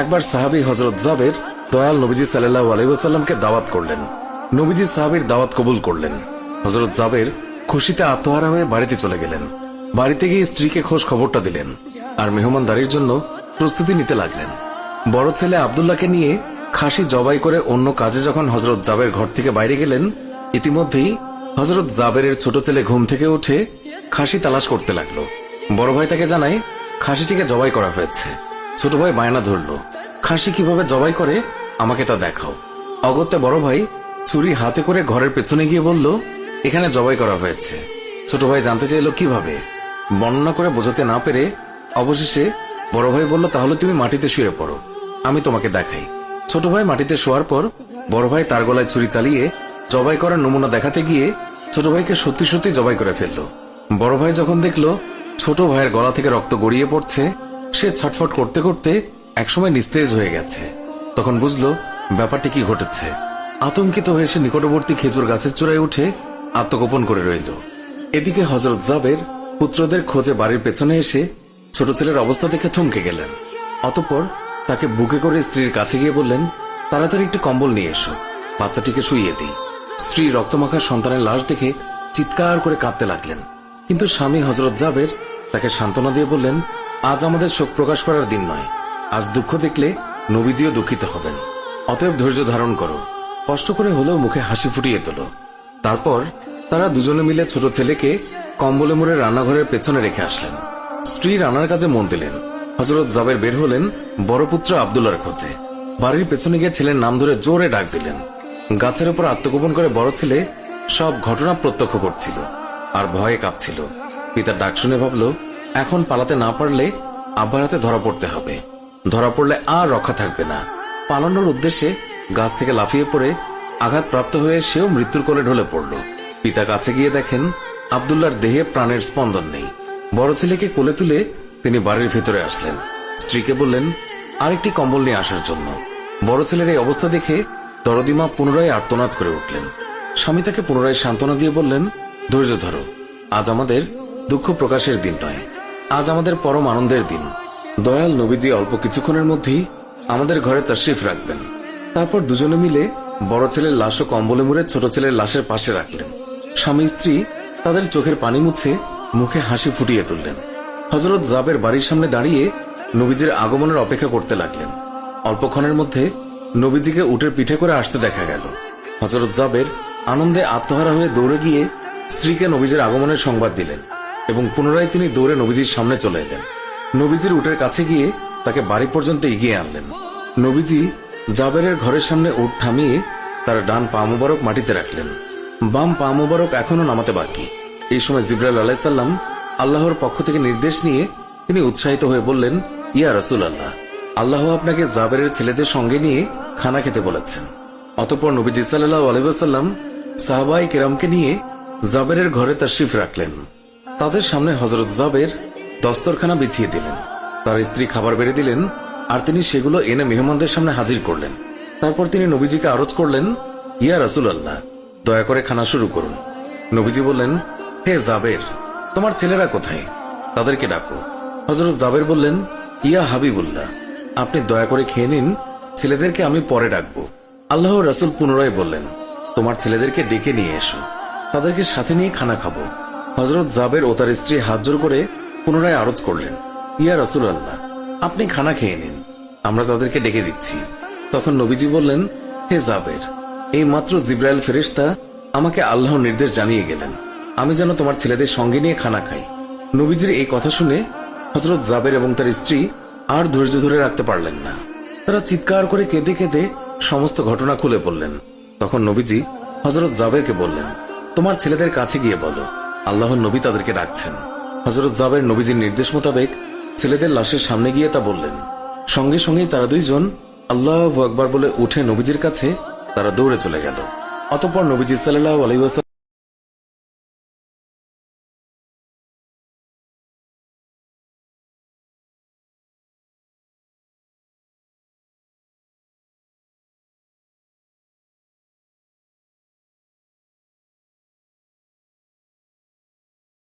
একবার সাহাবী হযরত জাবের দয়াল নবীজি সাল্লাল্লাহু আলাইহি ওয়াসাল্লামকে দাওয়াত করলেন। নবীজি সাহাবীর দাওয়াত কবুল করলেন। হযরত জাবের খুশিতে আত্মহারা হয়ে বাড়িতে চলে গেলেন। বাড়িতে গিয়ে স্ত্রীকে খোঁজ খবরটা দিলেন আর মেহমানদারির জন্য প্রস্তুতি নিতে লাগলেন। বড় ছেলে আব্দুল্লাহকে নিয়ে খাসি জবাই করে অন্য কাজে যখন হযরত জাবের ঘর থেকে বাইরে গেলেন, ইতিমধ্যেই হযরত জাবেরের ছোট ছেলে ঘুম থেকে উঠে খাসি তালাশ করতে লাগলো। বড় ভাই তাকে জানায় খাসিটিকে জবাই করা হয়েছে। ছোট ভাই বায়না ধরল, খাসি কিভাবে জবাই করে আমাকে তা দেখাও। অগত্যা বড় ভাই ছুরি হাতে করে ঘরের পেছনে গিয়ে বলল, এখানে জবাই করা হয়েছে। ছোট ভাই জানতে চাইল কিভাবে। বর্ণনা করে বোঝাতে না পেরে অবশেষে বড় ভাই বলল, তাহলে তুমি মাটিতে শুয়ে পড়ো, আমি তোমাকে দেখাই। ছোট ভাই মাটিতে শোয়ার পর বড় ভাই তার গলায় ছুরি চালিয়ে জবাই করার নমুনা দেখাতে গিয়ে ছোট ভাইকে সত্যি সত্যি জবাই করে ফেলল। বড় ভাই যখন দেখল ছোট ভাইয়ের গলা থেকে রক্ত গড়িয়ে পড়ছে, সে ছটফট করতে করতে একসময় নিস্তেজ হয়ে গেছে। তখন বুঝলো ব্যাপারটি কি ঘটেছে। আতঙ্কিত হয়ে সে নিকটবর্তী খেজুর গাছের চূড়ায় উঠে আত্মগোপন করে রইল। এদিকে হযরত জাবের পুত্রদের খোঁজে বাড়ির পেছনে এসে ছোট ছেলের অবস্থা দেখে থমকে গেলেন। অতঃপর তাকে বুকে করে স্ত্রীর কাছে গিয়ে বললেন, তাড়াতাড়ি একটি কম্বল নিয়ে এসো, বাচ্চাটিকে শুইয়ে দিই। স্ত্রী রক্তমাখা সন্তানের লাশ দেখে চিৎকার করে কাঁদতে লাগলেন। কিন্তু স্বামী হযরত জাবের তাকে সান্ত্বনা দিয়ে বললেন, আজ আমাদের শোক প্রকাশ করার দিন নয়, আজ দুঃখ দেখলে নবীজিও দুঃখিত হবেন। অতএব ধৈর্য ধারণ করো, কষ্ট করে হলেও মুখে হাসি ফুটিয়ে তোলো। তারপর তারা দুজনে মিলে ছোট ছেলেকে কম্বলে মুড়ে রান্নাঘরের পেছনে রেখে আসলেন। স্ত্রী রান্নার কাজে মন দিলেন। হযরত জাবের বের হলেন বড় পুত্র আব্দুল্লাহর খোঁজে। বাড়ির পেছনে গিয়ে ছেলের নাম ধরে জোরে ডাক দিলেন। গাছের উপর আত্মগোপন করে বড় ছেলে সব ঘটনা প্রত্যক্ষ করছিল আর ভয়ে কাঁপছিল। পিতার ডাক শুনে ভাবল, এখন পালাতে না পারলে আব্বার হাতে ধরা পড়তে হবে। ধরা পড়লে আর রক্ষা থাকবে না। পালানোর উদ্দেশ্যে গাছ থেকে লাফিয়ে পড়ে আঘাতপ্রাপ্ত হয়ে সেও মৃত্যুর কোলে ঢলে পড়ল। পিতা কাছে গিয়ে দেখেন আব্দুল্লাহর দেহে প্রাণের স্পন্দন নেই। বড় ছেলেকে কোলে তুলে তিনি বাড়ির ভেতরে আসলেন। স্ত্রীকে বললেন আরেকটি কম্বল নিয়ে আসার জন্য। বড় ছেলের এই অবস্থা দেখে দরদিমা পুনরায় আর্তনাদ করে উঠলেন। স্বামী তাকে পুনরায় সান্ত্বনা দিয়ে বললেন, ধৈর্য ধরো, আজ আমাদের দুঃখ প্রকাশের দিন নয়, আজ আমাদের পরম আনন্দের দিন। দয়াল নবীজি অল্প কিছুক্ষণের মধ্যেই আমাদের ঘরে তাশরিফ রাখবেন। তারপর দুজনে মিলে বড় ছেলের লাশ ও কম্বলে মুড়ে ছোট ছেলের লাশের পাশে রাখলেন। স্বামী স্ত্রী তাদের চোখের পানি মুছে মুখে হাসি ফুটিয়ে তুললেন। হযরত জাবের বাড়ির সামনে দাঁড়িয়ে নবীজির আগমনের অপেক্ষা করতে লাগলেন। অল্পক্ষণের মধ্যে নবীজিকে উটের পিঠে করে আসতে দেখা গেল। হযরত জাবের আনন্দে আত্মহারা হয়ে দৌড়ে গিয়ে স্ত্রীকে নবীজির আগমনের সংবাদ দিলেন এবং পুনরায় তিনি দৌড়ে নবীজির সামনে চলে এলেন। নবীজির উটের কাছে গিয়ে তাকে বাড়ি পর্যন্ত এগিয়ে আনলেন। নবীজি জাবেরের ঘরের সামনে উট থামিয়ে তার ডান পা মুবারক মাটিতে রাখলেন। বাম পা মুবারক এখনো নামাতে বাকি। এই সময় জিবরাইল আলাইহিস সালাম আল্লাহর পক্ষ থেকে নির্দেশ নিয়ে তিনি উৎসাহিত হয়ে বললেন, ইয়া রাসূলুল্লাহ, আল্লাহ আপনাকে জাবেরের ছেলেদের সঙ্গে নিয়ে খানা খেতে বলেছেন। অতঃপর নবীজি সাল্লাল্লাহু আলাইহি ওয়াসাল্লাম সাহাবায়ে কেরামকে নিয়ে জাবেরের ঘরে তাশরিফ রাখলেন। তাদের সামনে হযরত জাবের দস্তরখানা বিছিয়ে দিলেন। তার স্ত্রী খাবার বেড়ে দিলেন আর তিনি সেগুলো এনে মেহমানদের সামনে হাজির করলেন। তারপর তিনি নবীজিকে আরজ করলেন, ইয়া রাসূলুল্লাহ, দয়া করে খানা শুরু করুন। নবীজি বললেন, হে জাবের, তোমার ছেলেরা কোথায়? তাদেরকে ডাকো। হযরত জাবের বললেন, ইয়া হাবিবুল্লাহ, আপনি দয়া করে খেয়ে নিন, ছেলেদেরকে আমি পরে ডাকবো। আল্লাহর রাসূল পুনরায় বললেন, তোমার ছেলেদেরকে ডেকে নিয়ে এসো, তাদেরকে সাথে নিয়ে খানা খাবো। হযরত জাবের ও তার স্ত্রী হাত জোড় করে পুনরায় আরজ করলেন, ইয়া রাসূলুল্লাহ, আপনি খানা খেয়ে নিন, আমরা তাদেরকে ডেকে দিচ্ছি। তখন নবীজি বললেন, হে জাবের, এই মাত্র জিবরাইল ফেরেশতা আমাকে আল্লাহর নির্দেশ জানিয়ে গেলেন আমি যেন তোমার ছেলেদের সঙ্গে নিয়ে খানা খাই। নবীজির এই কথা শুনে হযরত জাবের এবং তার স্ত্রী আর ধৈর্য ধরে রাখতে পারলেন না। তারা চিৎকার করে কেঁদে কেঁদে সমস্ত ঘটনা খুলে বললেন। তখন নবীজি হযরত জাবেরকে বললেন, তোমার ছেলেদের কাছে গিয়ে বলো আল্লাহর নবী তাদেরকে ডাকছেন। হযরত জাবের নবীজির নির্দেশ মোতাবেক ছেলেদের লাশের সামনে গিয়ে তা বললেন। সঙ্গে সঙ্গেই তারা দুইজন আল্লাহু আকবার বলে উঠে নবীজির কাছে তারা দৌড়ে চলে গেল। অতঃপর নবীজি সাল্লাল্লাহু আলাইহি ওয়াসাল্লাম